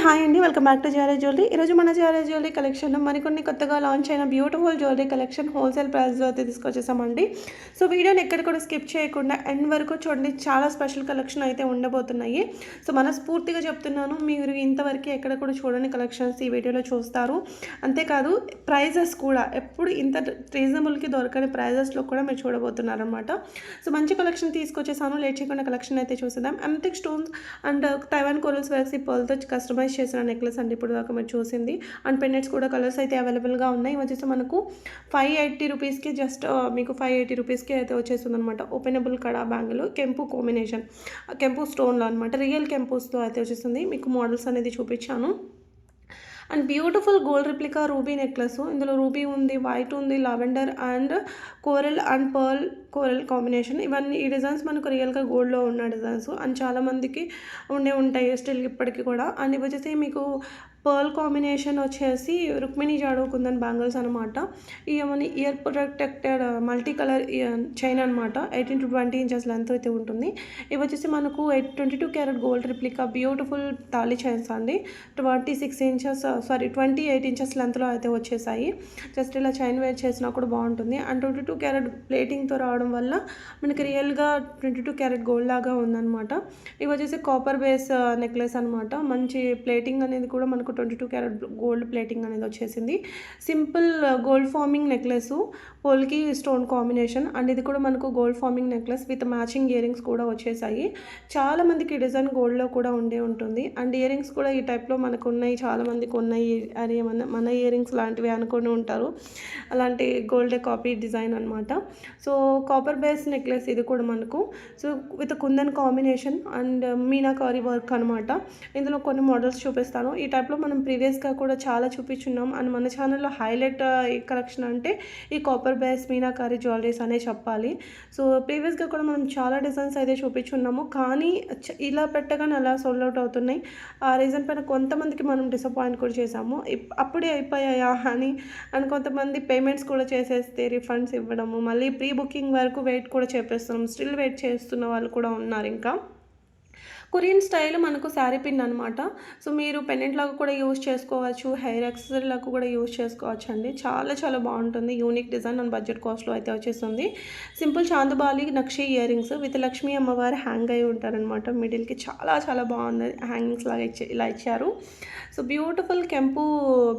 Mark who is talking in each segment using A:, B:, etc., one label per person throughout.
A: Hi అండి. Welcome back to jewellery jewellery. ఈరోజు మన జ్యువెలరీ జ్యువెలరీ కలెక్షన్‌లో మరికొన్ని కొత్తగా లాంచ్ అయిన బ్యూటిఫుల్ జ్యువెలరీ కలెక్షన్ హోల్‌సేల్ ప్రైస్‌లో అయితే తీసుకొచ్చేసామండి. సో, వీడియోని ఎక్కడ కూడా స్కిప్ చేయకుండా ఎండ్ వరకు చూడండి. చాలా స్పెషల్ కలెక్షన్ అయితే ఉండబోతున్నాయి. సో, మనస్ఫూర్తిగా చెప్తున్నాను, మీరు ఇంతవరకు ఎక్కడ కూడా చూడని కలెక్షన్స్ ఈ వీడియోలో చూస్తారు. అంతేకాదు ప్రైజెస్ కూడా ఎప్పుడు ఇంత రీజనబుల్‌కి దొరకని ప్రైజెస్‌లో కూడా మీరు చూడబోతున్నారనమాట. సో, మంచి కలెక్షన్ తీసుకొచ్చేసాను. లేట్ చేయకుండా కలెక్షన్ అయితే చూసేద్దాం. Antique stones and Taiwan corals వేసి పర్ల్‌తో కస్టమైజ్ చేసిన నెక్లెస్ అండి ఇప్పుడు దాకా మీరు చూసింది. అండ్ పెండెంట్స్ కూడా కలర్స్ అయితే అవైలబుల్‌గా ఉన్నాయి. వచ్చేసి మనకు 580 రూపీస్‌కి జస్ట్ మీకు 580 రూపీస్‌కి అయితే వచ్చేస్తుందనమాట. ఓపెనబుల్ కడా బ్యాంగిల్ కెంపు కాంబినేషన్, కెంపు స్టోన్‌లో అనమాట. రియల్ కెంపుస్‌తో అయితే వచ్చేస్తుంది. మీకు మోడల్స్ అనేది చూపించాను. And beautiful gold replica ruby necklace. ఇందులో రూబీ ఉంది, వైట్ ఉంది, lavender and coral and pearl coral combination. ఇవన్నీ ఈ డిజైన్స్ మనకు రియల్గా గోల్డ్లో ఉన్న డిజైన్స్ అండ్ చాలామందికి ఉంటాయి స్టిల్ ఇప్పటికీ కూడా. అండ్ ఇవి వచ్చేసి మీకు పర్ల్ కాంబినేషన్ వచ్చేసి రుక్మిణి జాడో కుందన్ బ్యాంగిల్స్ అనమాట. ఇవన్నీ year protected multi colour chain అనమాట. 18 to 20 ఇంచెస్ లెంత్ అయితే ఉంటుంది. ఇవి వచ్చేసి మనకు 22 క్యారెట్ గోల్డ్ రిప్లికా బ్యూటిఫుల్ తాళి చైన్స్ అండి. 26 ఇంచెస్ 28 ఇంచెస్ లెంత్లో అయితే వచ్చేసాయి. జస్ట్ ఇలా చైన్ వేర్ చేసినా కూడా బాగుంటుంది. అండ్ 22 క్యారెట్ ప్లేటింగ్తో రావడం వల్ల మనకి రియల్గా 22 క్యారెట్ గోల్డ్ లాగా ఉందన్నమాట. ఇవి వచ్చేసి కాపర్ బేస్ నెక్లెస్ అనమాట. మంచి ప్లేటింగ్ అనేది కూడా మనకు 22 క్యారెట్ గోల్డ్ ప్లేటింగ్ అనేది వచ్చేసింది. Simple gold forming necklace, polki stone combination. And ఇది కూడా మనకు gold forming necklace with matching earrings కూడా వచ్చేసాయి. చాలామందికి డిజైన్ గోల్డ్లో కూడా ఉంటుంది. అండ్ ఇయర్ రింగ్స్ కూడా ఈ టైప్లో మనకు ఉన్నాయి, చాలామందికి ఉన్నాయి. అది మన ఇయర్ రింగ్స్ లాంటివి అనుకొని ఉంటారు. అలాంటి గోల్డ్ కాపీ డిజైన్ అనమాట. సో, కాపర్ బేస్ నెక్లెస్ ఇది కూడా మనకు. So, with kundan combination and meenakari work అనమాట. ఇందులో కొన్ని మోడల్స్ చూపిస్తాను. ఈ టైప్లో మనం ప్రీవియస్గా కూడా చాలా చూపించున్నాం. అండ్ మన ఛానల్లో హైలైట్ ఈ కలెక్షన్ అంటే ఈ కాపర్ బేస్ మీనాకారి జ్యువెలరీస్ అనే చెప్పాలి. సో, ప్రీవియస్గా కూడా మనం చాలా డిజైన్స్ అయితే చూపించున్నాము. కానీ ఇలా పెట్టగానే అలా సోల్డ్ అవుట్ అవుతున్నాయి. ఆ రీజన్ పైన కొంతమందికి మనం డిసప్పాయింట్ కూడా చేసాము. అప్పుడే అయిపోయాయా అని. అండ్ కొంతమంది పేమెంట్స్ కూడా చేసేస్తే రిఫండ్స్ ఇవ్వడము, మళ్ళీ ప్రీ బుకింగ్ వరకు వెయిట్ కూడా చేపిస్తున్నాం. స్టిల్ వెయిట్ చేస్తున్న వాళ్ళు కూడా ఉన్నారు ఇంకా. కొరియన్ స్టైల్ మనకు శారీ పిన్ అనమాట. సో, మీరు పెండెంట్ లాగా కూడా యూజ్ చేసుకోవచ్చు, హెయిర్ యాక్సెసరీ లాగా కూడా యూజ్ చేసుకోవచ్చు అండి. చాలా చాలా బాగుంటుంది. యూనిక్ డిజైన్ అండ్ బడ్జెట్ కాస్ట్లో అయితే వచ్చేస్తుంది. Simple chandbali nakshi earrings with Lakshmi అమ్మవారు హ్యాంగ్ అయి ఉంటారనమాట. మిడిల్కి చాలా చాలా బాగుంది. హ్యాంగింగ్స్ లాగా ఇలా ఇచ్చారు. సో, బ్యూటిఫుల్ కెంపు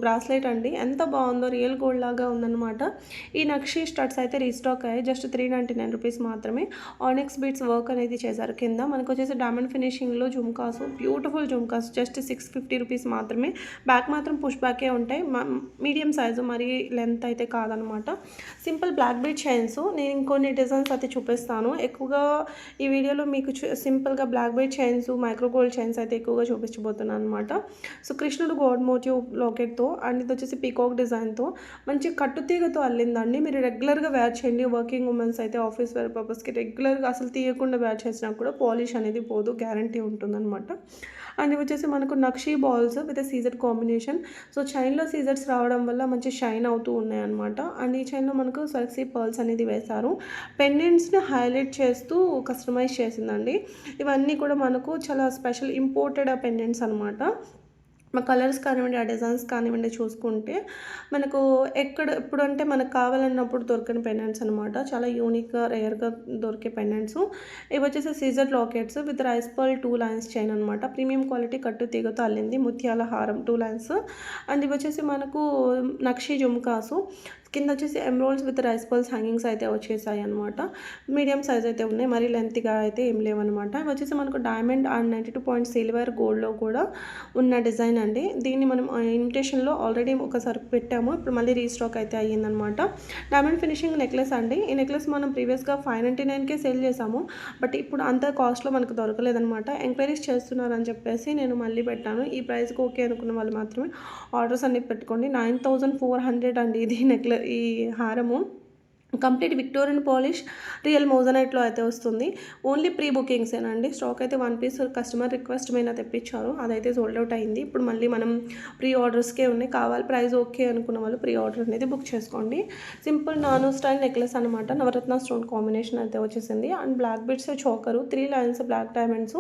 A: బ్రాస్లెట్ అండి. ఎంత బాగుందో, రియల్ గోల్డ్ లాగా ఉందన్నమాట. ఈ నక్షి స్టడ్స్ అయితే రీస్టాక్ అయ్యాయి. జస్ట్ 399 రూపీస్ మాత్రమే. ఆనిక్స్ బీట్స్ వర్క్ అనేది చేశారు కింద. మనకు వచ్చేసి డైమండ్ ఫినిషింగ్లో జుమ్కాసు, బ్యూటిఫుల్ జుమ్కాస్ జస్ట్ 650 రూపీస్ మాత్రమే. బ్యాక్ మాత్రం పుష్ బ్యాకే ఉంటాయి. మీడియం సైజు, మరీ లెంత్ అయితే కాదనమాట. Simple black bead chains. నేను ఇంకొన్ని డిజైన్స్ అయితే చూపిస్తాను. ఎక్కువగా ఈ వీడియోలో మీకు సింపుల్గా black bead chains, micro gold chains అయితే ఎక్కువగా చూపించబోతున్నాను అనమాట. సో, కృష్ణుడు గోల్డ్ మోటివ్ లాకెట్తో అండ్ ఇది వచ్చేసి పీకాక్ డిజైన్తో మంచి కట్టుతీగతో అల్లిందండి. మీరు రెగ్యులర్గా వేర్ చేయండి. వర్కింగ్ ఉమెన్స్ అయితే ఆఫీస్ వేర్ పర్పస్కి రెగ్యులర్గా అసలు తీయకుండా వేర్ చేసినా కూడా పాలిష్ అనేది పోదు, గ్యారంటీ ఉంటుందన్నమాట. అండ్ ఇవి వచ్చేసి మనకు నక్షీ బాల్స్ విత్ సీజర్ కాంబినేషన్. సో, చైన్లో సీజర్స్ రావడం వల్ల మంచి షైన్ అవుతూ ఉన్నాయన్నమాట. అండ్ ఈ చైన్లో మనకు సర్క్సీ పర్ల్స్ అనేది వేశారు. పెండెంట్స్ని హైలైట్ చేస్తూ కస్టమైజ్ చేసిందండి. ఇవన్నీ కూడా మనకు చాలా స్పెషల్ ఇంపోర్టెడ్ పెండెంట్స్ అనమాట. మా కలర్స్ కానివ్వండి, ఆ డిజైన్స్ కానివ్వండి చూసుకుంటే మనకు ఎప్పుడు అంటే మనకు కావాలన్నప్పుడు దొరకని పెండెంట్స్ అనమాట. చాలా యూనిక్గా రేర్గా దొరికే పెండెంట్స్. ఇవి వచ్చేసి సీజర్ lockets with rice pearl 2 lines chain అనమాట. ప్రీమియం క్వాలిటీ కట్టు తీగతో అల్లింది, ముత్యాల హారం 2 లైన్స్. అండ్ ఇవి వచ్చేసి మనకు నక్షి జుమ్కాసు. కింద వచ్చేసి ఎమ్రోల్స్ విత్ రైస్ పర్ల్స్ హ్యాంగింగ్స్ అయితే వచ్చేసాయి అనమాట. మీడియం సైజ్ అయితే ఉన్నాయి, మరీ లెంత్గా అయితే ఏం లేవన్నమాట. ఇవి వచ్చేసి మనకు డైమండ్ అండ్ 92 పాయింట్ సిల్వర్ గోల్డ్లో కూడా ఉన్న డిజైన్ అండి. దీన్ని మనం ఇన్విటేషన్లో ఆల్రెడీ ఒకసారి పెట్టాము, ఇప్పుడు మళ్ళీ రీస్టాక్ అయితే అయ్యిందనమాట. డైమండ్ ఫినిషింగ్ నెక్లెస్ అండి. ఈ నెక్లెస్ మనం ప్రీవియస్గా 599కే సేల్ చేసాము. బట్ ఇప్పుడు అంత కాస్ట్లో మనకు దొరకలేదనమాట. ఎంక్వైరీస్ చేస్తున్నారని చెప్పేసి నేను మళ్ళీ పెట్టాను. ఈ ప్రైస్కి ఓకే అనుకున్న వాళ్ళు మాత్రమే ఆర్డర్స్ అన్ని పెట్టుకోండి. 9400 అండి ఇది ఈ హారము. కంప్లీట్ విక్టోరియన్ పాలిష్ రియల్ మోజనైట్లో అయితే వస్తుంది. Only pre బుకింగ్సేనండి. స్టాక్ అయితే 1 పీస్ కస్టమర్ రిక్వెస్ట్ మీద తెప్పించారు, అదైతే సోల్డ్ అవుట్ అయింది. ఇప్పుడు మళ్ళీ మనం ప్రీ ఆర్డర్స్కే ఉన్నాయి. కావాలి ప్రైస్ ఓకే అనుకున్న వాళ్ళు ప్రీ ఆర్డర్ అనేది బుక్ చేసుకోండి. సింపుల్ నానో స్టైల్ నెక్లెస్ అనమాట. నవరత్న స్టోన్ కాంబినేషన్ అయితే వచ్చేసింది. And black bits choker 3 lines black diamonds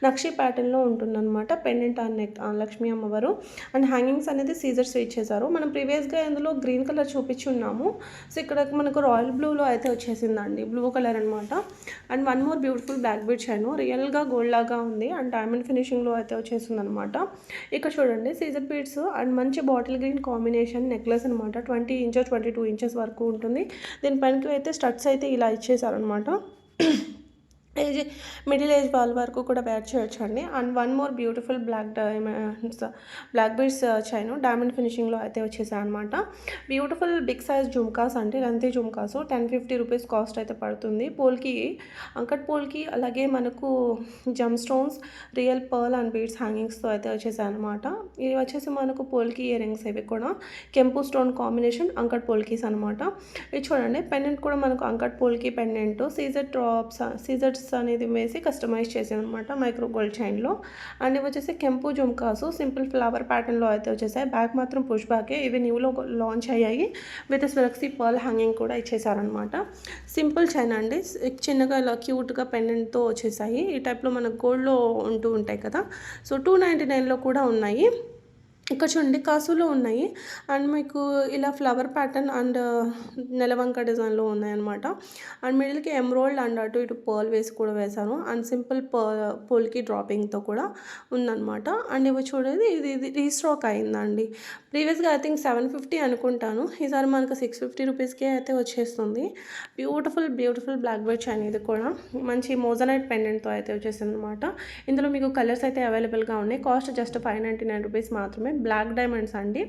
A: nakshi ప్యాటర్న్లో ఉంటుందన్నమాట. పెండెంట్ అండ్ నెక్ లక్ష్మీ అమ్మవారు. అండ్ హ్యాంగింగ్స్ అనేది సీజర్ స్విచ్ చేశారు. మనం ప్రీవియస్గా ఇందులో గ్రీన్ కలర్ చూపించి ఉన్నాము. సో ఇక్కడ మనకు రాయల్ బ్లూలో అయితే వచ్చేసిందండి, బ్లూ కలర్ అనమాట. And one more beautiful black bead chain, రియల్గా గోల్డ్ లాగా ఉంది అండ్ డైమండ్ ఫినిషింగ్లో అయితే వచ్చేసింది అనమాట. ఇక్కడ చూడండి సీజర్ బీడ్స్ అండ్ మంచి బాటిల్ గ్రీన్ కాంబినేషన్ నెక్లెస్ అనమాట. 20 ఇంచెస్ 22 ఇంచెస్ వరకు ఉంటుంది. దీనిపైనకి అయితే స్టడ్స్ అయితే ఇలా ఇచ్చేసారనమాట. ఏజ్ మిడిల్ ఏజ్ వాళ్ళ వరకు కూడా వేర్ చేయొచ్చు అండి. And one more beautiful black diamonds black beads chain diamond ఫినిషింగ్లో అయితే వచ్చేసాయి అనమాట. బ్యూటిఫుల్ బిగ్ సైజ్ జుమ్కాస్ అంటే లెంతీ జుమ్కాస్ 1050 రూపీస్ కాస్ట్ అయితే పడుతుంది. పోల్కి అంకట్ పోల్కి అలాగే మనకు gem stones real pearl and beads హ్యాంగింగ్స్తో అయితే వచ్చేసాయి అనమాట. ఇవి వచ్చేసి మనకు పోల్కి ఇయర్ రింగ్స్ ఇవి కూడా కెంపు స్టోన్ కాంబినేషన్ అంకట్ పోల్కీస్ అనమాట. ఇది చూడండి పెండెంట్ కూడా మనకు అంకట్ పోల్కి పెండెంట్ సీజర్ డ్రాప్స్ సీజర్ అనేది వేసి కస్టమైజ్ చేసాను అనమాట మైక్రో గోల్డ్ చైన్లో. అండ్ ఇవి వచ్చేసి కెంపు జుమ్కాసు సింపుల్ ఫ్లవర్ ప్యాటర్న్లో అయితే వచ్చేసాయి. బ్యాక్ మాత్రం పుష్ బ్యాకే, ఇవి న్యూలో లాంచ్ అయ్యాయి. విత్ స్వెరక్సీ పర్ల్ హ్యాంగింగ్ కూడా ఇచ్చేసారనమాట. సింపుల్ చైన్ అండి, చిన్నగా ఇలా క్యూట్గా పెండెంట్తో వచ్చేసాయి. ఈ టైప్లో మనకు గోల్డ్లో ఉంటూ ఉంటాయి కదా. సో 299లో కూడా ఉన్నాయి. ఇక్కడ చూడండి కాసులో ఉన్నాయి. అండ్ మీకు ఇలా ఫ్లవర్ ప్యాటర్న్ అండ్ నెలవంక డిజైన్లో ఉన్నాయన్నమాట. అండ్ మిడిల్కి ఎమ్రోల్డ్ అండ్ అటు ఇటు పర్ల్ వేసి కూడా వేశాను. అండ్ సింపుల్ పోల్కి డ్రాపింగ్తో కూడా ఉందన్నమాట. అండ్ ఇవి చూడేది ఇది రీస్టాక్ అయిందండి. ప్రీవియస్గా ఐ థింక్ 750 అనుకుంటాను, ఈసారి మనకు 650 రూపీస్కే అయితే వచ్చేస్తుంది. బ్యూటిఫుల్ బ్లాక్ బెడ్ చైన్, ఇది కూడా మంచి మోజనైట్ పెండెంట్తో అయితే వచ్చేసింది అనమాట. ఇందులో మీకు కలర్స్ అయితే అవైలబుల్గా ఉన్నాయి. కాస్ట్ జస్ట్ 599 రూపీస్ మాత్రమే. బ్లాక్ డైమండ్స్ అండి,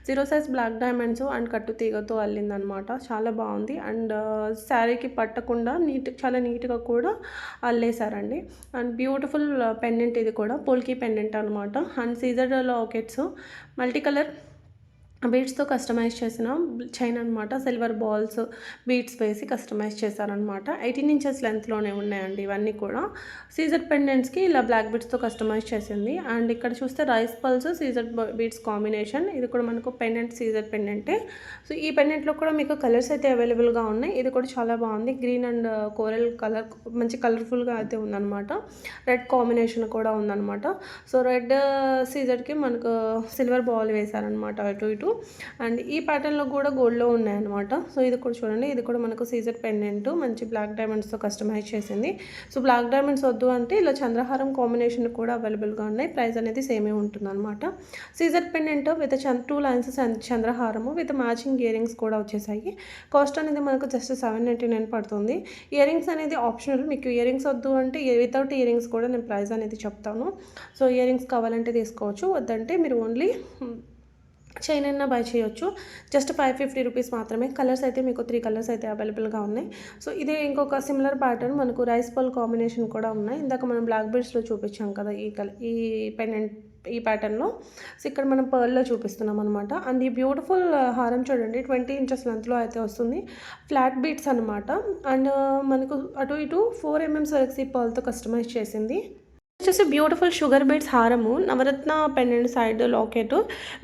A: 0 సైజ్ బ్లాక్ డైమండ్స్ అండ్ కట్టు తీగతో అల్లిందనమాట. చాలా బాగుంది. అండ్ శారీకి పట్టకుండా చాలా నీట్గా కూడా అల్లేసారండి. అండ్ బ్యూటిఫుల్ పెండెంట్, ఇది కూడా పోల్కీ పెండెంట్ అనమాట. అండ్ సీజర్ లాకెట్స్ మల్టీ కలర్ బీడ్స్తో కస్టమైజ్ చేసిన చైన్ అనమాట. సిల్వర్ బాల్స్ బీడ్స్ వేసి కస్టమైజ్ చేశారనమాట. 18 ఇంచెస్ లెంత్లోనే ఉన్నాయండి ఇవన్నీ కూడా. సీజర్ పెండెంట్స్కి ఇలా బ్లాక్ బీడ్స్తో కస్టమైజ్ చేసింది. అండ్ ఇక్కడ చూస్తే రైస్ పల్స్ సీజర్ బీడ్స్ కాంబినేషన్, ఇది కూడా మనకు పెండెంట్ సీజర్ పెండెంటే. సో ఈ పెండెంట్లో కూడా మీకు కలర్స్ అయితే అవైలబుల్గా ఉన్నాయి. ఇది కూడా చాలా బాగుంది, గ్రీన్ అండ్ కోరల్ కలర్ మంచి కలర్ఫుల్గా అయితే ఉందన్నమాట. రెడ్ కాంబినేషన్ కూడా ఉందన్నమాట. సో రెడ్ సీజర్కి మనకు సిల్వర్ బాల్ వేశారనమాట అటు ఇటు. అండ్ ఈ ప్యాటర్న్లో కూడా గోల్డ్లో ఉన్నాయన్నమాట. సో ఇది కూడా చూడండి, ఇది కూడా మనకు సీజర్ పెండెంట్ మంచి బ్లాక్ డైమండ్స్తో కస్టమైజ్ చేసింది. సో బ్లాక్ డైమండ్స్ వద్దు అంటే ఇలా చంద్రహారం కాంబినేషన్ కూడా అవైలబుల్గా ఉన్నాయి. ప్రైస్ అనేది సేమే ఉంటుందన్నమాట. సీజర్ పెండెంట్ విత్ 2 లైన్స్ చంద్రహారము విత్ మ్యాచింగ్ ఇయర్ రింగ్స్ కూడా వచ్చేసాయి. కాస్ట్ అనేది మనకు జస్ట్ 799 పడుతుంది. ఇయర్ రింగ్స్ అనేది ఆప్షనల్, మీకు ఇయర్ రింగ్స్ వద్దు అంటే వితౌట్ ఇయర్ రింగ్స్ కూడా నేను ప్రైస్ అనేది చెప్తాను. సో ఇయర్ రింగ్స్ కావాలంటే తీసుకోవచ్చు, వద్దంటే మీరు ఓన్లీ చైన్ అయినా బై చేయొచ్చు. జస్ట్ 550 రూపీస్ మాత్రమే. కలర్స్ అయితే మీకు 3 కలర్స్ అయితే అవైలబుల్గా ఉన్నాయి. సో ఇదే ఇంకొక సిమిలర్ ప్యాటర్న్ మనకు రైస్ పల్ కాంబినేషన్ కూడా ఉన్నాయి. ఇందాక మనం బ్లాక్ బీడ్స్లో చూపించాం కదా ఈ పెండెంట్ ఈ ప్యాటర్న్లో. సో ఇక్కడ మనం పర్ల్లో చూపిస్తున్నాం అనమాట. అండ్ ఈ బ్యూటిఫుల్ హారం చూడండి 20 ఇంచెస్ లెంత్లో అయితే వస్తుంది. ఫ్లాట్ బీడ్స్ అనమాట. అండ్ మనకు అటు ఇటు 4 mm వరకు పర్ల్తో కస్టమైజ్ చేసింది. వచ్చేసి బ్యూటిఫుల్ షుగర్ బీడ్స్ హారము navratna pendant side locket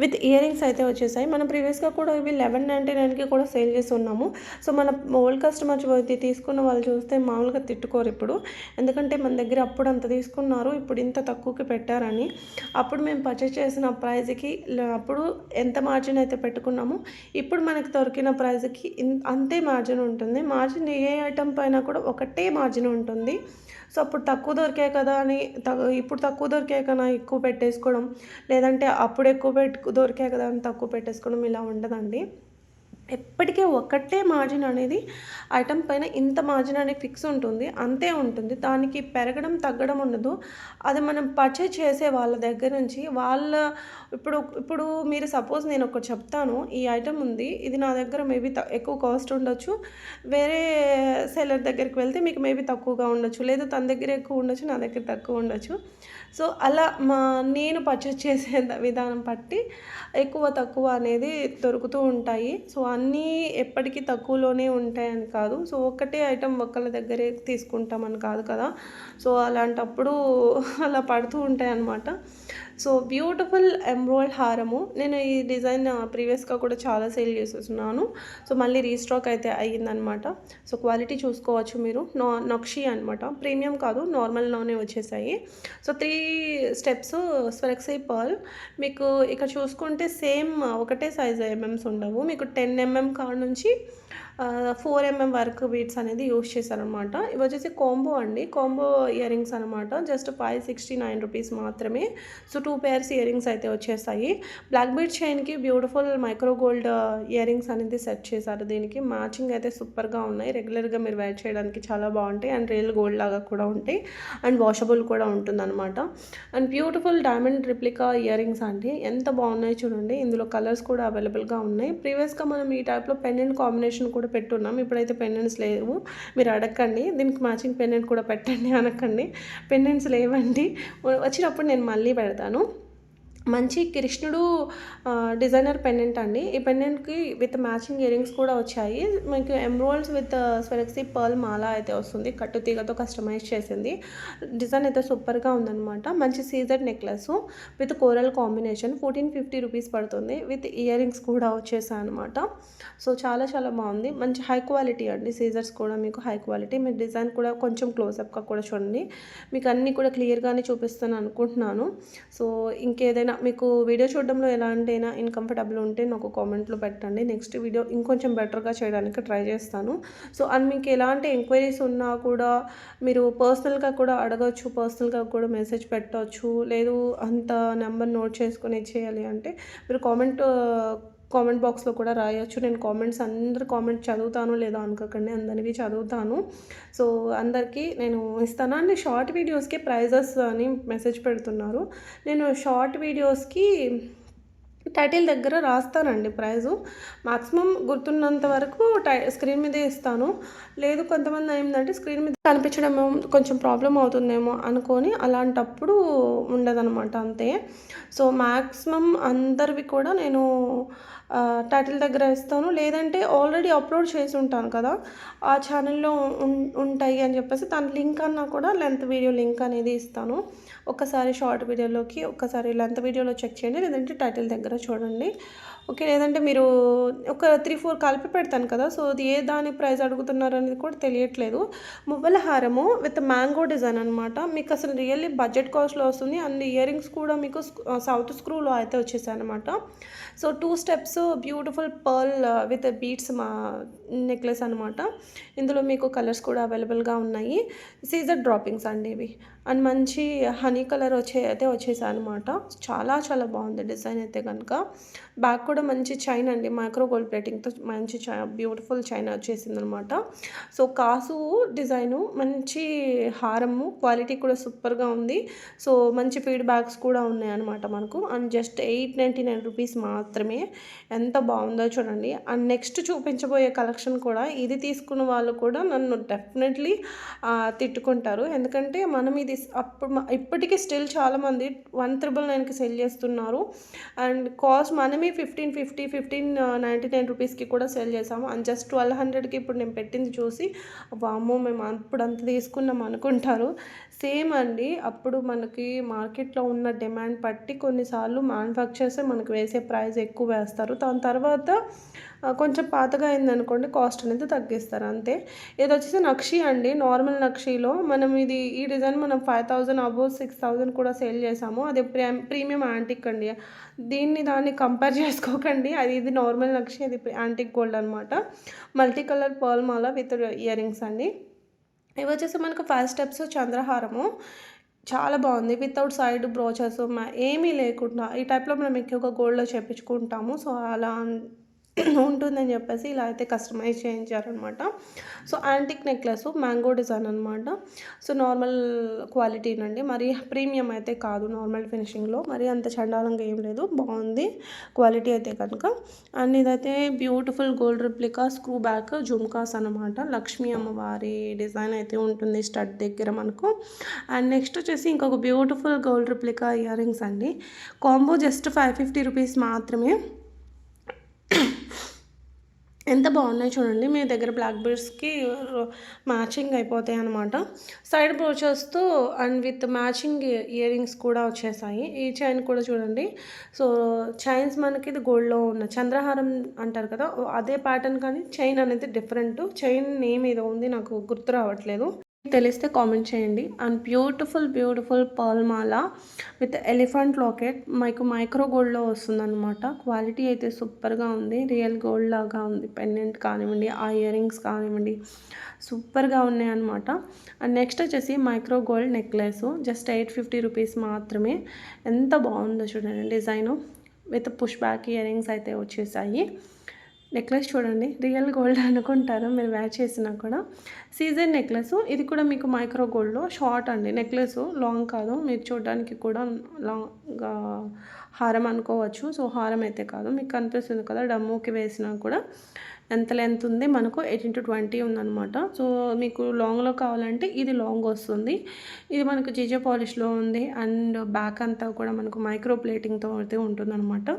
A: with earrings అయితే వచ్చేసాయి. మనం ప్రీవియస్గా కూడా ఇవి 1199కి కూడా సేల్ చేసి ఉన్నాము. సో మన ఓల్డ్ కస్టమర్స్ తీసుకున్న వాళ్ళు చూస్తే మామూలుగా తిట్టుకోరు ఇప్పుడు, ఎందుకంటే మన దగ్గర అప్పుడు అంత తీసుకున్నారు, ఇప్పుడు ఇంత తక్కువకి పెట్టారని. అప్పుడు మేము పర్చేస్ చేసిన ప్రైస్కి అప్పుడు ఎంత మార్జిన్ అయితే పెట్టుకున్నామో ఇప్పుడు మనకు దొరికిన ప్రైస్కి అంతే మార్జిన్ ఉంటుంది. మార్జిన్ ఏ ఐటమ్ పైన కూడా ఒకటే మార్జిన్ ఉంటుంది. సో అప్పుడు తక్కువ దొరికాయి కదా అని ఇప్పుడు తక్కువ దొరికాయి కదా ఎక్కువ పెట్టేసుకోవడం, లేదంటే అప్పుడు ఎక్కువ దొరికాయి కదా అని తక్కువ పెట్టేసుకోవడం ఇలా ఉండదండి. ఎప్పటికీ ఒకటే మార్జిన్ అనేది ఐటమ్ పైన ఇంత మార్జిన్ అనేది ఫిక్స్ ఉంటుంది, అంతే ఉంటుంది. దానికి పెరగడం తగ్గడం ఉండదు. అది మనం పర్చేజ్ చేసే వాళ్ళ దగ్గర నుంచి ఇప్పుడు మీరు సపోజ్ నేను ఒకటి చెప్తాను, ఈ ఐటమ్ ఉంది, ఇది నా దగ్గర మేబీ ఎక్కువ కాస్ట్ ఉండొచ్చు, వేరే సెల్లర్ దగ్గరికి వెళ్తే మీకు మేబీ తక్కువగా ఉండొచ్చు, లేదా తన దగ్గర ఎక్కువ ఉండొచ్చు, నా దగ్గర తక్కువ ఉండొచ్చు. సో అలా నేను పర్చేజ్ చేసే విధానం బట్టి ఎక్కువ తక్కువ అనేది దొరుకుతూ ఉంటాయి. సో అన్నీ ఎప్పటికీ తక్కువలోనే ఉంటాయని కాదు. సో, ఒక్కటే ఐటెం ఒకళ్ళ దగ్గరే తీసుకుంటామని కాదు కదా! సో, అలాంటప్పుడు అలా పడుతూ ఉంటాయన్నమాట. సో, బ్యూటిఫుల్ ఎమరాల్డ్ హారము. నేను ఈ డిజైన్ ప్రీవియస్‌గా కూడా చాలా సేల్ చేసేసున్నాను. సో, మళ్ళీ రీస్టాక్ అయితే అయ్యిందనమాట. సో, క్వాలిటీ చూసుకోవచ్చు మీరు. నక్షి అనమాట. ప్రీమియం కాదు, నార్మల్‌లోనే వచ్చేసాయి. So, 3 steps స్వరక్సీ pearl. మీకు ఇక్కడ చూసుకుంటే సేమ్ ఒకటే సైజ్ ఎంఎమ్స్ ఉండవు. మీకు 10 ఎంఎం కాడ నుంచి 4 ఎంఎం వరకు బీడ్స్ అనేది యూజ్ చేశారనమాట. ఇవి వచ్చేసి కాంబో అండి. కాంబో ఇయర్ రింగ్స్ అనమాట. జస్ట్ 569 రూపీస్ మాత్రమే. సో, 2 పేర్స్ ఇయర్ రింగ్స్ అయితే వచ్చేసాయి. బ్లాక్ బీడ్ చైన్‌కి beautiful micro gold earrings అనేది సెట్ చేశారు. దీనికి మ్యాచింగ్ అయితే సూపర్‌గా ఉన్నాయి. రెగ్యులర్‌గా మీరు వేర్ చేయడానికి చాలా బాగుంటాయి. అండ్ రియల్ గోల్డ్ లాగా కూడా ఉంటాయి. అండ్ వాషబుల్ కూడా ఉంటుందన్నమాట. And beautiful diamond replica ear rings అండి. ఎంత బాగున్నాయో చూడండి. ఇందులో కలర్స్ కూడా అవైలబుల్‌గా ఉన్నాయి. ప్రీవియస్‌గా మనం ఈ టైప్‌లో పెండెంట్ కాంబినేషన్ కూడా పెట్టున్నాం. ఇప్పుడైతే పెండెంట్స్ లేవు. మీరు అడగండి. దీనికి మ్యాచింగ్ పెండెంట్ కూడా పెట్టండి అనకండి. పెండెంట్స్ లేవండి. వచ్చినప్పుడు నేను మళ్ళీ పెడతాను. మంచి కృష్ణుడు డిజైనర్ పెండెంట్ అండి. ఈ పెండెంట్‌కి విత్ మ్యాచింగ్ ఇయర్ రింగ్స్ కూడా వచ్చాయి. మీకు ఎమరాల్డ్స్ విత్ స్వరక్సీ పర్ల్ మాల అయితే వస్తుంది. కట్టు తీగతో కస్టమైజ్ చేసింది. డిజైన్ అయితే సూపర్‌గా ఉందన్నమాట. మంచి సీజర్ necklace with coral combination 1450 rupees పడుతుంది. విత్ ఇయర్ రింగ్స్ కూడా వచ్చేసాయి అనమాట. సో, చాలా చాలా బాగుంది. మంచి హై క్వాలిటీ అండి. సీజర్స్ కూడా మీకు హై క్వాలిటీ. మీరు డిజైన్ కూడా కొంచెం క్లోజప్‌గా కూడా చూడండి. మీకు అన్నీ కూడా క్లియర్‌గానే చూపిస్తాను అనుకుంటున్నాను. సో, ఇంకేదైనా మీకు వీడియో చూడడంలో ఎలాంటైనా ఇన్‌కంఫర్టబుల్ ఉంటే నాకు కామెంట్‌లో పెట్టండి. నెక్స్ట్ వీడియో ఇంకొంచెం బెటర్‌గా చేయడానికి ట్రై చేస్తాను. సో, అండ్ మీకు ఎలాంటి ఎంక్వైరీస్ ఉన్నా కూడా మీరు పర్సనల్‌గా కూడా అడగొచ్చు. పర్సనల్‌గా కూడా మెసేజ్ పెట్టొచ్చు. లేదు అంత నెంబర్ నోట్ చేసుకొని ఇచ్చేయాలి అంటే మీరు కామెంట్ బాక్స్‌లో కూడా రాయొచ్చు. నేను అందరి కామెంట్ చదువుతానో లేదో అనుకోకండి. అందరివి చదువుతాను. సో, అందరికీ నేను ఇస్తాను. అండ్ షార్ట్ వీడియోస్‌కి ప్రైజెస్ అని మెసేజ్ పెడుతున్నారు. నేను షార్ట్ వీడియోస్‌కి టైటిల్ దగ్గర రాస్తానండి ప్రైజు. మాక్సిమం గుర్తున్నంత వరకు స్క్రీన్ మీదే ఇస్తాను. లేదు కొంతమంది ఏంటంటే స్క్రీన్ మీద కనిపించడం కొంచెం ప్రాబ్లం అవుతుందేమో అనుకొని అలాంటప్పుడు ఉండదనమాట అంతే. సో, మాక్సిమం అందరివి కూడా నేను టైటిల్ దగ్గర ఇస్తాను. లేదంటే ఆల్రెడీ అప్లోడ్ చేసి ఉంటాను కదా! ఆ ఛానల్‌లో ఉంటాయి అని చెప్పేసి దాని లింక్ అన్నా కూడా లెంత్ వీడియో లింక్ అనేది ఇస్తాను. ఒక్కసారి షార్ట్ వీడియోలోకి ఒక్కసారి లెంత్ వీడియోలో చెక్ చేయండి. లేదంటే టైటిల్ దగ్గర చూడండి. ఓకే. లేదంటే మీరు ఒక 3, 4 కలిపి పెడతాను కదా! సో, అది ఏ దాని ప్రైస్ అడుగుతున్నారు అనేది కూడా తెలియట్లేదు. మువ్వల హారము విత్ మ్యాంగో డిజైన్ అనమాట. మీకు అసలు రియల్లీ బడ్జెట్ కాస్ట్‌లో వస్తుంది. అండ్ ఇయర్ రింగ్స్ కూడా మీకు సౌత్ స్క్రూలో అయితే వచ్చేసాయన్నమాట. So, 2 steps beautiful pearl with beads necklace అనమాట. ఇందులో మీకు కలర్స్ కూడా అవైలబుల్‌గా ఉన్నాయి. సీజర్ డ్రాపింగ్స్ అండి ఇవి. అండ్ మంచి హనీ కలర్ అయితే వచ్చేసాయన్నమాట. చాలా చాలా బాగుంది డిజైన్ అయితే కనుక. బ్యాక్ కూడా మంచి చైన్ అండి. మైక్రో గోల్డ్ ప్లేటింగ్‌తో మంచి బ్యూటిఫుల్ చైన్ వచ్చేసిందనమాట. సో, కాసు డిజైను మంచి హారము క్వాలిటీ కూడా సూపర్‌గా ఉంది. సో, మంచి ఫీడ్‌బ్యాక్స్ కూడా ఉన్నాయన్నమాట మనకు. అండ్ జస్ట్ 899 రూపీస్ మాత్రమే. ఎంత బాగుందో చూడండి. అండ్ నెక్స్ట్ చూపించబోయే కలెక్షన్ కూడా ఇది తీసుకున్న వాళ్ళు కూడా నన్ను డెఫినెట్లీ తిట్టుకుంటారు. ఎందుకంటే మనం ఇది ఇప్పటికీ స్టిల్ చాలామంది 1,999కి సెల్ చేస్తున్నారు. అండ్ కాస్ట్ మనమే 1550, 1599 రూపీస్కి కూడా సెల్ చేసాము. అండ్ జస్ట్ 1200కి ఇప్పుడు నేను పెట్టింది చూసి వామ్మో మేము అప్పుడు అంత తీసుకున్నాం అనుకుంటారు. సేమ్ అండి. అప్పుడు మనకి మార్కెట్లో ఉన్న డిమాండ్ బట్టి కొన్నిసార్లు మ్యానుఫ్యాక్చర్సే మనకు వేసే ప్రైస్ ఎక్కువ వేస్తారు. దాని తర్వాత కొంచెం పాతగా అయిందనుకోండి కాస్ట్ అనేది తగ్గిస్తారు అంతే. ఇది వచ్చేసి నక్షి అండి. నార్మల్ నక్షిలో మనం ఈ డిజైన్ మనం 5000 అబోవ్ 6000 కూడా సేల్ చేసాము. అది ప్రీమియం యాంటిక్ అండి. దాన్ని కంపేర్ చేసుకోకండి. ఇది నార్మల్ నక్షి, అది యాంటిక్ గోల్డ్ అనమాట. Multi colour pearl Mala with ear rings అండి. ఇవి వచ్చేసి మనకు 5 స్టెప్స్ చంద్రహారము. చాలా బాగుంది. వితౌట్ సైడ్ బ్రోచెస్ ఏమీ లేకుండా ఈ టైప్‌లో మనం ఎక్కువగా గోల్డ్‌లో చేపించుకుంటాము. సో, అలా ఉంటుందని చెప్పేసి ఇలా అయితే కస్టమైజ్ చేయించారనమాట. So, antique necklace mango design అనమాట. సో, నార్మల్ క్వాలిటీనండి. మరి ప్రీమియం అయితే కాదు. నార్మల్ ఫినిషింగ్‌లో మరి అంత చండాలంగా ఏం లేదు. బాగుంది క్వాలిటీ అయితే కనుక. అండ్ ఇదైతే beautiful gold replica screw back jhumkas అనమాట. లక్ష్మీ అమ్మవారి డిజైన్ అయితే ఉంటుంది స్టడ్ దగ్గర మనకు. అండ్ నెక్స్ట్ వచ్చేసి ఇంకొక beautiful gold replica ear rings అండి. కాంబో జస్ట్ 550 రూపీస్ మాత్రమే. ఎంత బాగున్నాయి చూడండి. మీ దగ్గర బ్లాక్ బీడ్స్‌కి మ్యాచింగ్ అయిపోతాయి అనమాట. సైడ్ బ్రోచెస్‌తో and with matching earrings కూడా వచ్చేసాయి. ఈ చైన్ కూడా చూడండి. సో, చైన్స్ మనకి ఇది గోల్డ్‌లో ఉన్న చంద్రహారం అంటారు కదా! అదే ప్యాటర్న్ కానీ చైన్ అనేది డిఫరెంట్. చైన్ నేమ్ ఏదో ఉంది నాకు గుర్తు రావట్లేదు. తెలిస్తే కామెంట్ చేయండి. And beautiful pearl Mala with elephant locket మీకు మైక్రో గోల్డ్‌లో వస్తుందనమాట. క్వాలిటీ అయితే సూపర్‌గా ఉంది. రియల్ గోల్డ్ లాగా ఉంది. పెండెంట్ కానివ్వండి, ఆ ఇయర్ రింగ్స్ కానివ్వండి సూపర్‌గా ఉన్నాయన్నమాట. అండ్ నెక్స్ట్ వచ్చేసి micro gold necklace just 850 rupees మాత్రమే. ఎంత బాగుందో చూడండి design. With push back ear rings అయితే వచ్చేసాయి. నెక్లెస్ చూడండి, రియల్ గోల్డ్ అనుకుంటారు మీరు వేర్ చేసినా కూడా. సీజన్ నెక్లెస్ ఇది కూడా మీకు మైక్రో గోల్డ్లో షార్ట్ అండి. నెక్లెస్ లాంగ్ కాదు, మీరు చూడడానికి కూడా లాంగ్గా హారం అనుకోవచ్చు. సో హారం అయితే కాదు, మీకు కనిపిస్తుంది కదా డమ్ముకి వేసినా కూడా ఎంత లెంత్ ఉంది, మనకు 18 to 20 ఉందన్నమాట. సో మీకు లాంగ్లో కావాలంటే ఇది లాంగ్ వస్తుంది. ఇది మనకు జీజే పాలిష్లో ఉంది. అండ్ బ్యాక్ అంతా కూడా మనకు మైక్రో ప్లేటింగ్తో అయితే ఉంటుందన్నమాట.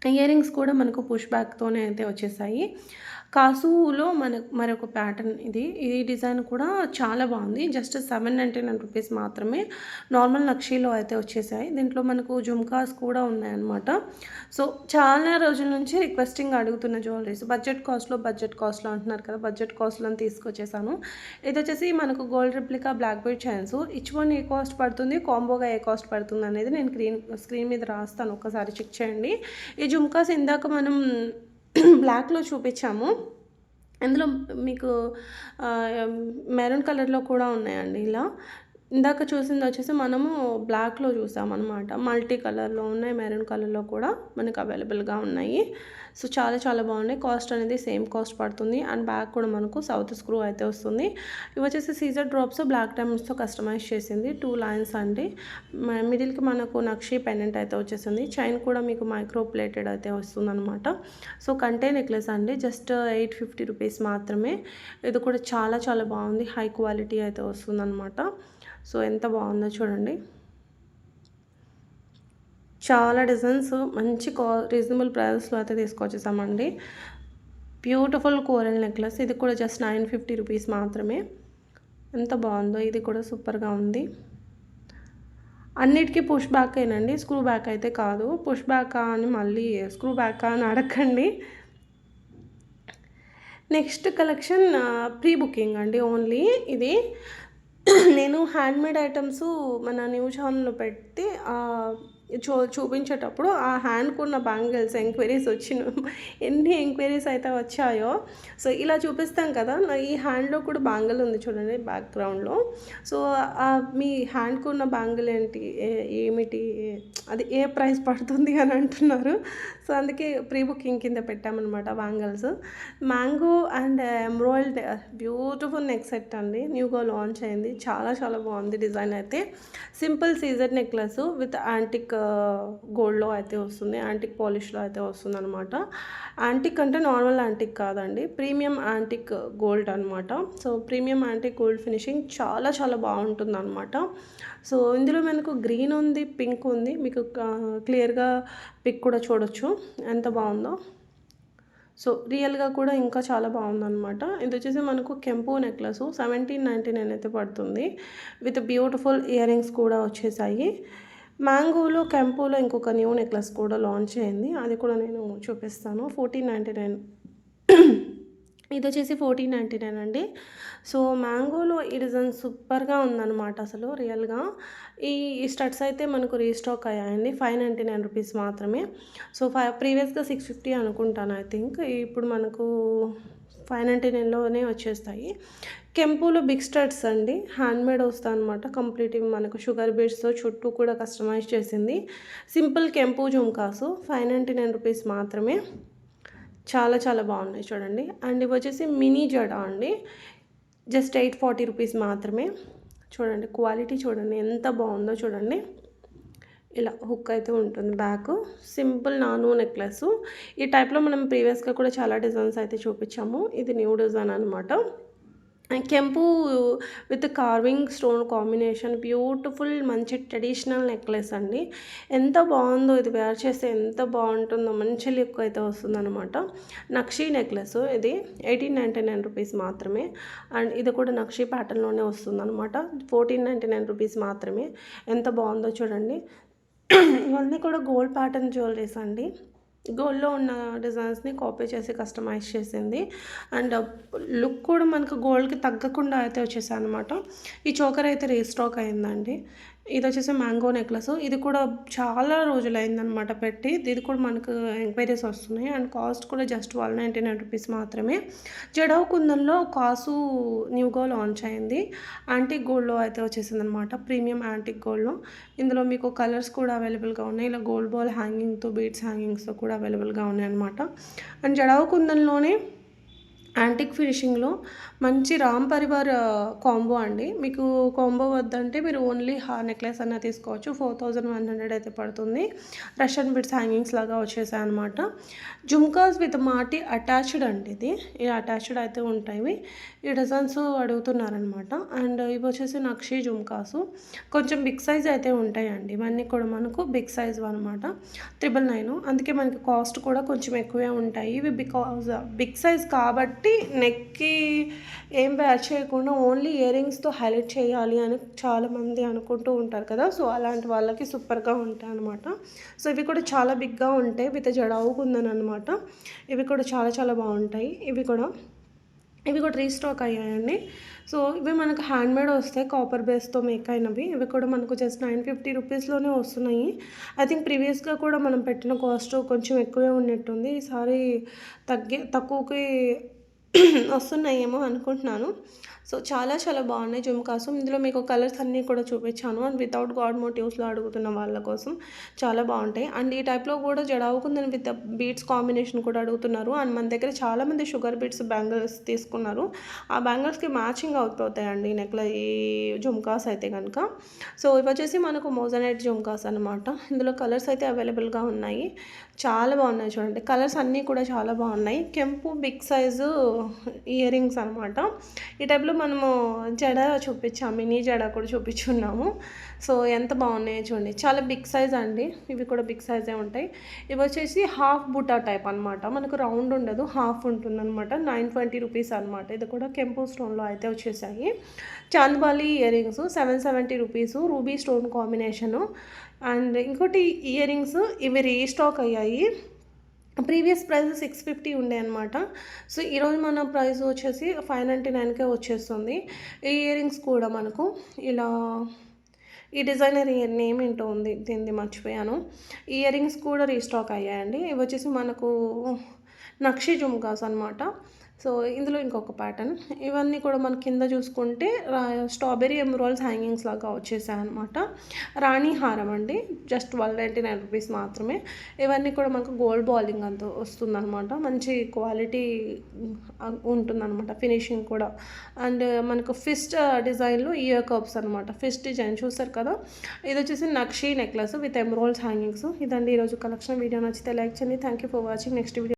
A: ఇయర్ రింగ్స్ కూడా మనకు పుష్ బ్యాక్తోనే అయితే వచ్చేసాయి. కాసులో మరొక ప్యాటర్న్ ఈ డిజైన్ కూడా చాలా బాగుంది. జస్ట్ 799 రూపీస్ మాత్రమే. నార్మల్ నక్షీలో అయితే వచ్చేసాయి. దీంట్లో మనకు జుమ్కాస్ కూడా ఉన్నాయన్నమాట. సో చాలా రోజుల నుంచి రిక్వెస్టింగ్ అడుగుతున్న జ్యువెలరీస్ బడ్జెట్ కాస్ట్లో అంటున్నారు కదా, బడ్జెట్ కాస్ట్లో తీసుకొచ్చేసాను. ఇది వచ్చేసి మనకు gold replica black bead chains. Each one ఏ కాస్ట్ పడుతుంది, కాంబోగా ఏ కాస్ట్ పడుతుంది అనేది నేను స్క్రీన్ మీద రాస్తాను, ఒక్కసారి చెక్ చేయండి. ఈ జుమ్కాస్ ఇందాక మనం బ్లాక్లో చూపించాము. అందులో మీకు మెరూన్ కలర్లో కూడా ఉన్నాయండి. ఇలా ఇందాక చూసింది వచ్చేసి మనము బ్లాక్లో చూసామన్నమాట. మల్టీ కలర్లో ఉన్నాయి, మెరూన్ కలర్లో కూడా మనకు అవైలబుల్గా ఉన్నాయి. సో చాలా బాగున్నాయి. కాస్ట్ అనేది సేమ్ కాస్ట్ పడుతుంది. అండ్ బ్యాక్ కూడా మనకు సౌత్ స్క్రూ అయితే వస్తుంది. ఇవి వచ్చేసి సీజర్ డ్రాప్స్ బ్లాక్ డైమండ్స్తో కస్టమైజ్ చేసింది. 2 లైన్స్ అండి. మిడిల్కి మనకు నక్షి పెండెంట్ అయితే వచ్చేసింది. చైన్ కూడా మీకు మైక్రో ప్లేటెడ్ అయితే వస్తుందన్నమాట. సో కంటే నెక్లెస్ అండి, జస్ట్ 850 రూపీస్ మాత్రమే. ఇది కూడా చాలా బాగుంది. హై క్వాలిటీ అయితే వస్తుందన్నమాట. సో ఎంత బాగుందో చూడండి. చాలా డిజైన్స్ మంచి రీజనబుల్ ప్రైస్లో అయితే తీసుకొచ్చేసామండి. బ్యూటిఫుల్ కోరల్ నెక్లెస్ ఇది కూడా జస్ట్ 950 రూపీస్ మాత్రమే. ఎంత బాగుందో, ఇది కూడా సూపర్గా ఉంది. అన్నిటికీ పుష్ బ్యాక్ ఏనండి, స్క్రూ బ్యాక్ అయితే కాదు. పుష్ బ్యాక్ అని మళ్ళీ స్క్రూ బ్యాక్ అని అడగండి. నెక్స్ట్ కలెక్షన్ ప్రీ బుకింగ్ అండి ఓన్లీ. ఇది నేను హ్యాండ్మేడ్ ఐటమ్స్ మన న్యూ ఛానల్లో పెట్టి చూపించేటప్పుడు ఆ హ్యాండ్కున్న బ్యాంగిల్స్ ఎంక్వైరీస్ ఎన్ని ఎంక్వైరీస్ అయితే వచ్చాయో. సో ఇలా చూపిస్తాం కదా, ఈ హ్యాండ్లో కూడా బ్యాంగిల్ ఉంది చూడండి బ్యాక్గ్రౌండ్లో. సో మీ హ్యాండ్కున్న బ్యాంగిల్ ఏమిటి, అది ఏ ప్రైస్ పడుతుంది అని అంటున్నారు. సో అందుకే ప్రీ బుకింగ్ కింద పెట్టామన్నమాట bangles. Mango and emerald beautiful neck set అండి, న్యూగా లాంచ్ అయింది. చాలా బాగుంది డిజైన్ అయితే. సింపుల్ సీజర్ నెక్లెస్ విత్ యాంటిక్ గోల్డ్లో అయితే వస్తుంది, యాంటిక్ పాలిష్లో అయితే వస్తుంది అనమాట. యాంటిక్ అంటే నార్మల్ యాంటిక్ కాదండి, ప్రీమియం యాంటిక్ గోల్డ్ అనమాట. So premium antique gold finishing చాలా బాగుంటుంది అనమాట. సో ఇందులో మనకు గ్రీన్ ఉంది, పింక్ ఉంది. మీకు క్లియర్గా పిక్ కూడా చూడొచ్చు ఎంత బాగుందో. సో రియల్గా కూడా ఇంకా చాలా బాగుందన్నమాట. ఇది వచ్చేసి మనకు కెంపు నెక్లెస్ 1799 అయితే పడుతుంది. విత్ బ్యూటిఫుల్ ఇయర్ రింగ్స్ కూడా వచ్చేసాయి. మ్యాంగోలో కెంపులో ఇంకొక న్యూ నెక్లెస్ కూడా లాంచ్ అయింది, అది కూడా నేను చూపిస్తాను. 1499 ఇది వచ్చేసి 1499 అండి. సో మ్యాంగోలో ఈ డిజైన్ సూపర్గా ఉందన్నమాట అసలు రియల్గా. ఈ స్టడ్స్ అయితే మనకు రీస్టాక్ అయ్యాయండి. 599 రూపీస్ మాత్రమే. సో ప్రీవియస్గా 650 అనుకుంటాను ఐ థింక్. ఇప్పుడు మనకు 599లోనే వచ్చేస్తాయి. కెంపులో బిగ్ స్టడ్స్ అండి, హ్యాండ్మేడ్ వస్తాయి అనమాట. కంప్లీట్ మనకు షుగర్ బీడ్స్తో చుట్టూ కూడా కస్టమైజ్ చేసింది. సింపుల్ కెంపు జుమ్కాసు 599 రూపీస్ మాత్రమే. చాలా బాగున్నాయి చూడండి. అండ్ ఇవి వచ్చేసి మినీ జడా అండి, జస్ట్ 840 రూపీస్ మాత్రమే. చూడండి క్వాలిటీ చూడండి ఎంత బాగుందో చూడండి. ఇలా హుక్ అయితే ఉంటుంది బ్యాక్. సింపుల్ నాను నెక్లెస్. ఈ టైప్లో మనం ప్రీవియస్గా కూడా చాలా డిజైన్స్ అయితే చూపించాము. ఇది న్యూ డిజైన్ అనమాట. కెంపు with carving stone combination beautiful మంచి ట్రెడిషనల్ నెక్లెస్ అండి. ఎంత బాగుందో ఇది వేర్ చేస్తే ఎంత బాగుంటుందో మంచి లుక్ అయితే వస్తుందన్నమాట. నక్షి నెక్లెస్ ఇది 1899 రూపీస్ మాత్రమే. అండ్ ఇది కూడా నక్షి ప్యాటర్న్లోనే వస్తుందన్నమాట. 1499 రూపీస్ మాత్రమే. ఎంత బాగుందో చూడండి. ఇవన్నీ కూడా గోల్డ్ ప్యాటర్న్ జ్యువెలరీస్ అండి. గోల్డ్లో ఉన్న డిజైన్స్ని కాపీ చేసి కస్టమైజ్ చేసింది. అండ్ లుక్ కూడా మనకు గోల్డ్కి తగ్గకుండా అయితే వచ్చేసాయి అనమాట. ఈ చోకర్ అయితే రీస్టాక్ అయిందండి. ఇది వచ్చేసి మ్యాంగో నెక్లెస్. ఇది కూడా చాలా రోజులు అయిందనమాట పెట్టి. ఇది కూడా మనకు ఎంక్వైరీస్ వస్తున్నాయి. అండ్ కాస్ట్ కూడా జస్ట్ 199 రూపీస్ మాత్రమే. జడవ్ కుందన్లో కాసు న్యూగా లాంచ్ అయింది. యాంటిక్ గోల్డ్లో అయితే వచ్చేసింది అనమాట. ప్రీమియం యాంటిక్ గోల్డ్లో. ఇందులో మీకు కలర్స్ కూడా అవైలబుల్గా ఉన్నాయి. ఇలా గోల్డ్ బాల్ హ్యాంగింగ్తో బీడ్స్ హ్యాంగింగ్స్తో కూడా అవైలబుల్గా ఉన్నాయి అనమాట. అండ్ జడవ్ కుందన్లోనే యాంటిక్ ఫినిషింగ్లో మంచి రామ్ పరివార్ కాంబో అండి. మీకు కాంబో వద్దంటే మీరు ఓన్లీ నెక్లెస్ అన్న తీసుకోవచ్చు. 4100 అయితే పడుతుంది. రష్యన్ బిట్స్ హ్యాంగింగ్స్ లాగా వచ్చేసాయి అనమాట. జుమ్కాస్ విత్ మాటి అటాచ్డ్ అండి. ఇది అటాచ్డ్ అయితే ఉంటాయి. ఈ డిజైన్స్ అడుగుతున్నారనమాట. అండ్ ఇవి వచ్చేసి నక్షి జుమ్కాసు కొంచెం బిగ్ సైజ్ అయితే ఉంటాయండి. ఇవన్నీ కూడా మనకు బిగ్ సైజ్ అనమాట. 999. అందుకే మనకి కాస్ట్ కూడా కొంచెం ఎక్కువే ఉంటాయి. ఇవి బికాజ్ బిగ్ సైజ్ కాబట్టి నెక్కి ఏం వేర్ చేయకుండా ఓన్లీ ఇయర్ రింగ్స్తో హైలైట్ చేయాలి అని చాలామంది అనుకుంటూ ఉంటారు కదా. సో అలాంటి వాళ్ళకి సూపర్గా ఉంటాయి అనమాట. సో ఇవి కూడా చాలా బిగ్గా ఉంటాయి. విత్ జడావు కుందన్ అనమాట. ఇవి కూడా చాలా చాలా బాగుంటాయి. ఇవి కూడా రీస్టాక్ అయ్యాయండి. సో ఇవి మనకు హ్యాండ్మేడ్ వస్తాయి. కాపర్ బేస్తో మేక్ అయినవి. ఇవి కూడా మనకు జస్ట్ 950 రూపీస్లోనే వస్తున్నాయి. ఐ థింక్ ప్రీవియస్గా కూడా మనం పెట్టిన కాస్ట్ కొంచెం ఎక్కువే ఉన్నట్టుంది. ఈసారి తక్కువకి వస్తున్నాయేమో అనుకుంటున్నాను. సో చాలా చాలా బాగున్నాయి జుమ్కాసు. ఇందులో మీకు కలర్స్ అన్నీ కూడా చూపించాను. అండ్ వితౌట్ గాడ్ మోటివ్స్లో అడుగుతున్న వాళ్ళ కోసం చాలా బాగుంటాయి. అండ్ ఈ టైప్లో కూడా జడావుకుందని విత్ బీడ్స్ కాంబినేషన్ కూడా అడుగుతున్నారు. అండ్ మన దగ్గర చాలామంది షుగర్ బీడ్స్ బ్యాంగిల్స్ తీసుకున్నారు. ఆ బ్యాంగిల్స్కి మ్యాచింగ్ అవుతాయండి ఈ జుమ్కాస్ అయితే కనుక. సో ఇవి వచ్చేసి మనకు మోజనైట్ జుమ్కాస్ అనమాట. ఇందులో కలర్స్ అయితే అవైలబుల్గా ఉన్నాయి. చాలా బాగున్నాయి చూడండి. కలర్స్ అన్నీ కూడా చాలా బాగున్నాయి. కెంపు బిగ్ సైజు ఇయర్ రింగ్స్ అనమాట. ఈ టైప్లో మనము జడ చూపించాము. మినీ జడ కూడా చూపించున్నాము. సో ఎంత బాగున్నాయో చూడండి. చాలా బిగ్ సైజ్ అండి. ఇవి కూడా బిగ్ సైజే ఉంటాయి. ఇవి వచ్చేసి హాఫ్ బుటా టైప్ అనమాట. మనకు రౌండ్ ఉండదు, హాఫ్ ఉంటుందన్నమాట. 920 రూపీస్ అనమాట. ఇది కూడా కెంపు స్టోన్లో అయితే వచ్చేసాయి. Chandbali ear rings 770 rupees. Ruby stone combination. And ఇంకోటి ఇయర్ రింగ్స్ ఇవి రీస్టాక్ అయ్యాయి. ప్రీవియస్ ప్రైస్ 650 ఉండే అనమాట. సో ఈరోజు మన ప్రైస్ వచ్చేసి 599కే వచ్చేస్తుంది. ఈ ఇయర్ రింగ్స్ కూడా మనకు ఇలా ఈ డిజైనర్ నేమ్ ఏంటో ఉంది, దీన్ని మర్చిపోయాను. ఈ ఇయర్ రింగ్స్ కూడా రీస్టాక్ అయ్యాయండి. ఇవి వచ్చేసి మనకు నక్షి జుమ్కాస్ అనమాట. సో ఇందులో ఇంకొక ప్యాటర్న్. ఇవన్నీ కూడా మన కింద చూసుకుంటే స్ట్రాబెరీ ఎమరాల్డ్స్ హ్యాంగింగ్స్ లాగా వచ్చేసాయి అనమాట. రాణి హారం అండి. జస్ట్ 199 రూపీస్ మాత్రమే. ఇవన్నీ కూడా మనకు గోల్డ్ బాలింగ్ అంత వస్తుందన్నమాట. మంచి క్వాలిటీ ఉంటుందన్నమాట. ఫినిషింగ్ కూడా. అండ్ మనకు ఫిస్ట్ డిజైన్లో ఇయర్ కప్స్ అనమాట. ఫిస్ట్ డిజైన్ చూస్తారు కదా. ఇది వచ్చేసి నక్షి నెక్లెస్ విత్ ఎమరాల్డ్స్ హ్యాంగింగ్స్. ఇదండి ఈరోజు కలెక్షన్. వీడియో నచ్చితే లైక్ చేయండి. Thank you for watching. Next video